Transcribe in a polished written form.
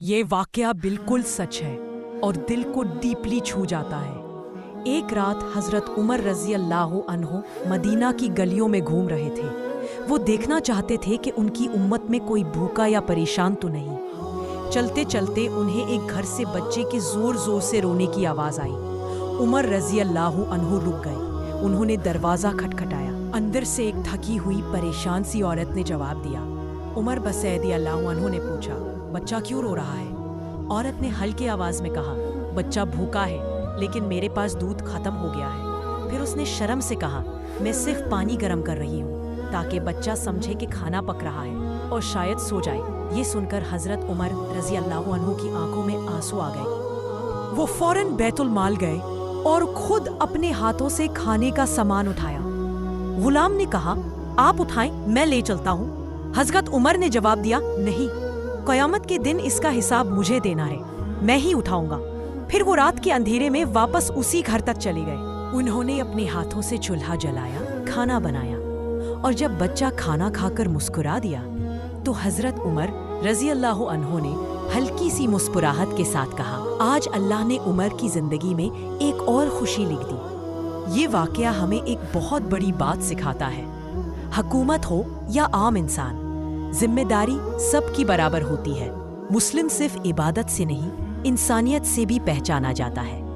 یہ واقعہ بالکل سچ ہے اور دل کو ڈیپلی چھو جاتا ہے۔ ایک رات حضرت عمر رضی اللہ عنہ مدینہ کی گلیوں میں گھوم رہے تھے۔ وہ دیکھنا چاہتے تھے کہ ان کی امت میں کوئی بھوکا یا پریشان تو نہیں۔ چلتے چلتے انہیں ایک گھر سے بچے کے زور زور سے رونے کی آواز آئی۔ عمر رضی اللہ عنہ رک گئے۔ انہوں نے دروازہ کھٹکھٹایا۔ اندر سے ایک تھکی ہوئی پریشان سی عورت نے جواب دیا۔ عمر رضی اللہ عنہ نے پوچھا، بچہ کیوں رو رہا ہے؟ عورت نے ہلکی آواز میں کہا، بچہ بھوکا ہے لیکن میرے پاس دودھ ختم ہو گیا ہے۔ پھر اس نے شرم سے کہا، میں صرف پانی گرم کر رہی ہوں تاکہ بچہ سمجھے کہ کھانا پک رہا ہے اور شاید سو جائے۔ یہ سن کر حضرت عمر رضی اللہ عنہ کی آنکھوں میں آنسو آ گئے۔ وہ فوراً بیت المال گئے اور خود اپنے ہاتھوں سے کھانے کا سامان اٹھایا۔ غلام نے کہا، آپ اٹھائیں، میں لے چلتا ہوں۔ حضرت عمر نے جواب دیا، نہیں، قیامت کے دن اس کا حساب مجھے دینا ہے، میں ہی اٹھاؤں گا۔ پھر وہ رات کے اندھیرے میں واپس اسی گھر تک چلے گئے۔ انہوں نے اپنے ہاتھوں سے چولہا جلایا، کھانا بنایا، اور جب بچہ کھانا کھا کر مسکرا دیا تو حضرت عمر رضی اللہ عنہ نے ہلکی سی مسکراہٹ کے ساتھ کہا، آج اللہ نے عمر کی زندگی میں ایک اور خوشی لکھ دی۔ یہ واقعہ ہمیں ایک بہت بڑی بات سکھاتا ہے۔ حکومت ہو یا عام انسان، ذمہ داری سب کی برابر ہوتی ہے۔ مسلم صرف عبادت سے نہیں، انسانیت سے بھی پہچانا جاتا ہے۔